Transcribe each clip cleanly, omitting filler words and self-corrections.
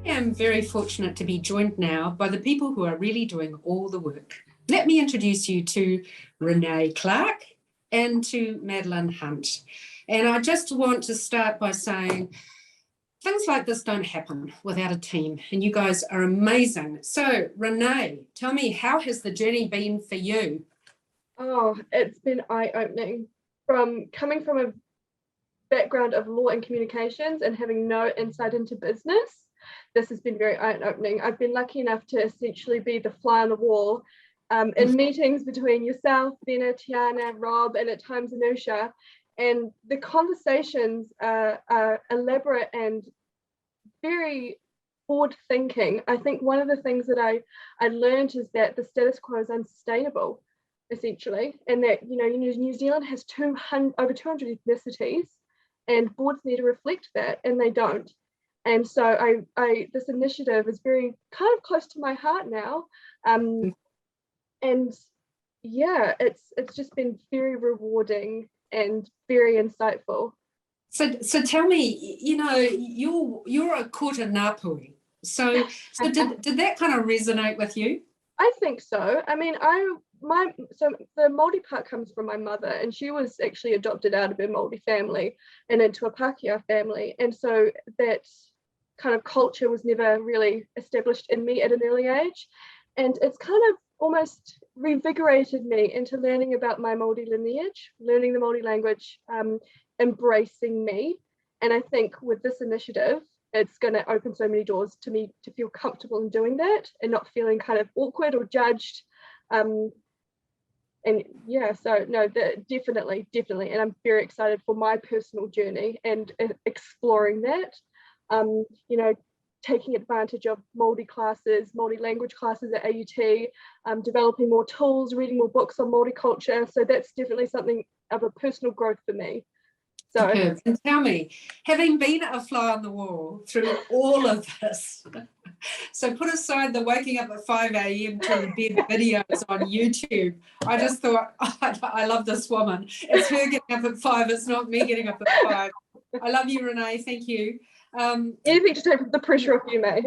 am very fortunate to be joined now by the people who are really doing all the work. Let me introduce you to Renee Clark and to Madeline Hunt. And I just want to start by saying things like this don't happen without a team, and you guys are amazing. So, Renee, tell me, how has the journey been for you? Oh, it's been eye-opening. From coming from a background of law and communications and having no insight into business, this has been very eye-opening. I've been lucky enough to essentially be the fly on the wall in meetings between yourself, Vina, Tiana, Rob, and at times Anusha. And the conversations are elaborate and very forward thinking. I think one of the things that I learned is that the status quo is unsustainable, essentially, and that New Zealand has over 200 ethnicities, and boards need to reflect that, and they don't. And so I this initiative is very kind of close to my heart now, and yeah, it's just been very rewarding and very insightful. So tell me, you're a Kota Ngāpuhi. So did that kind of resonate with you? I think so. I mean, so the Māori part comes from my mother, and she was actually adopted out of a Māori family and into a Pākehā family. And so that kind of culture was never really established in me at an early age. And it's kind of almost revigorated me into learning about my Māori lineage, learning the Māori language, embracing me. And I think with this initiative, it's going to open so many doors to me to feel comfortable in doing that and not feeling kind of awkward or judged. And yeah, so no, definitely. And I'm very excited for my personal journey and exploring that. Taking advantage of Māori classes, Māori language classes at AUT, developing more tools, reading more books on Māori culture. So that's definitely something of a personal growth for me. So, and tell me, having been a fly on the wall through all of this, so put aside the waking up at 5 a.m. to bed videos on YouTube. I just thought, I love this woman. It's her getting up at 5. It's not me getting up at 5. I love you, Renee. Thank you. Anything to take the pressure off you, May.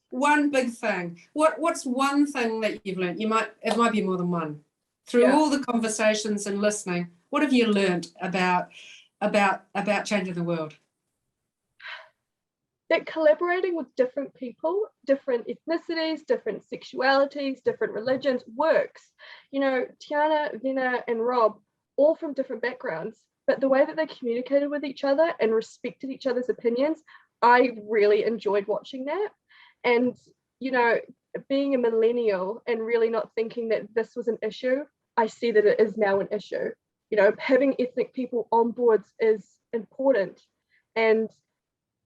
One big thing. What's one thing that you've learned? It might be more than one. Through all the conversations and listening, what have you learned about changing the world? That collaborating with different people, different ethnicities, different sexualities, different religions works. Tiana, Vina, and Rob, all from different backgrounds, but the way that they communicated with each other and respected each other's opinions, I really enjoyed watching that. And, being a millennial and really not thinking that this was an issue, I see that it is now an issue. Having ethnic people on boards is important. And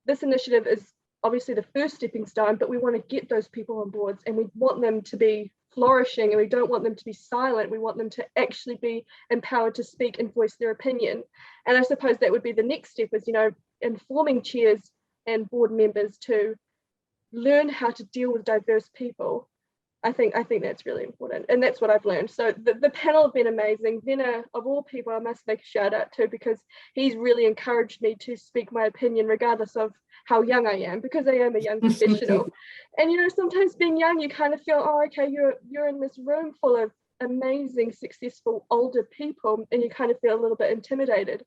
this initiative is obviously the first stepping stone, but we want to get those people on boards, and we want them to be flourishing, and we don't want them to be silent. We want them to actually be empowered to speak and voice their opinion. And I suppose that would be the next step, is informing chairs and board members to learn how to deal with diverse people. I think that's really important, and that's what I've learned. So the panel have been amazing. Vina, of all people, I must make a shout out to, because he's really encouraged me to speak my opinion regardless of how young I am, because I am a young professional. And sometimes being young, you kind of feel, oh, okay, you're in this room full of amazing, successful older people, and you kind of feel a little bit intimidated.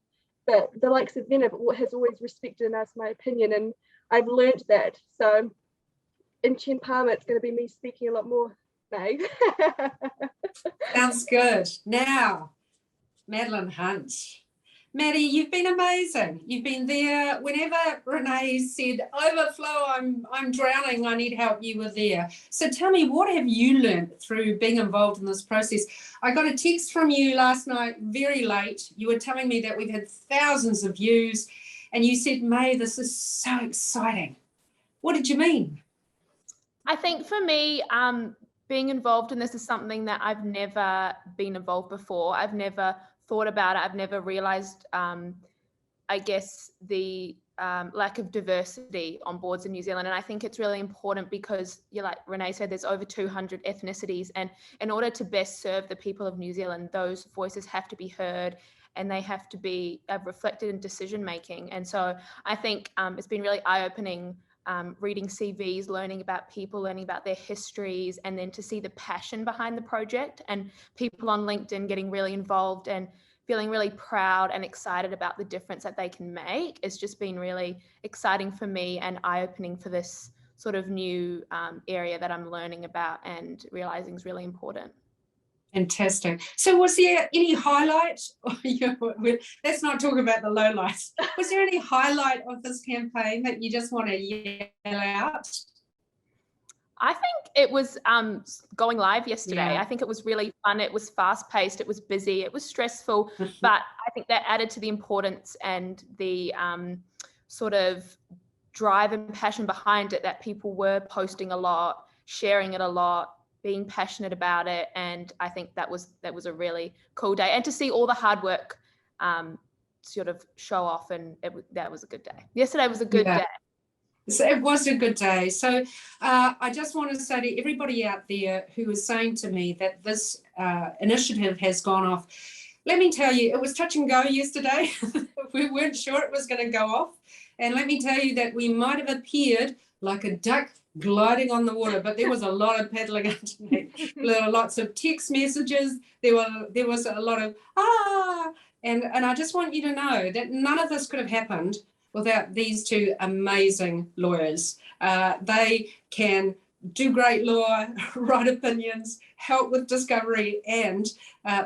But the likes of Vina has always respected and asked my opinion, and I've learned that. So in Chen Palmer, it's going to be me speaking a lot more, May. Sounds good. Now, Madeline Hunt. Maddie, you've been amazing. You've been there whenever Renee said, overflow, I'm drowning, I need help, you were there. So tell me, what have you learned through being involved in this process? I got a text from you last night, very late. You were telling me that we've had thousands of views, and you said, May, this is so exciting. What did you mean? I think for me, being involved in this is something that I've never been involved before. I've never thought about it. I've never realized, I guess, the lack of diversity on boards in New Zealand. And I think it's really important because, like Renee said, there's over 200 ethnicities. And in order to best serve the people of New Zealand, those voices have to be heard, and they have to be reflected in decision making. And so I think it's been really eye-opening reading CVs, learning about people, learning about their histories, and then to see the passion behind the project and people on LinkedIn getting really involved and feeling really proud and excited about the difference that they can make. It's just been really exciting for me and eye-opening for this sort of new area that I'm learning about and realizing is really important. Fantastic. So was there any highlight? Let's not talk about the lowlights. Was there any highlight of this campaign that you just want to yell out? I think it was going live yesterday. Yeah. I think it was really fun. It was fast paced. It was busy. It was stressful, but I think that added to the importance and the sort of drive and passion behind it, that people were posting a lot, sharing it a lot, being passionate about it. And I think that was a really cool day. And to see all the hard work sort of show off, and that was a good day. Yesterday was a good day. So it was a good day. So I just want to say to everybody out there who is saying to me that this initiative has gone off, let me tell you, it was touch and go yesterday. We weren't sure it was going to go off. And let me tell you that we might have appeared like a duck gliding on the water, but there was a lot of paddling underneath. There were lots of text messages. There was a lot of, and I just want you to know that none of this could have happened without these two amazing lawyers. They can do great law, write opinions, help with discovery, and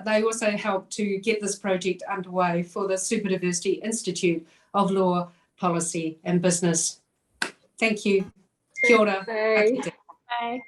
they also help to get this project underway for the Super Diversity Institute of Law, Policy and Business. Thank you. Kia ora. Bye. Bye.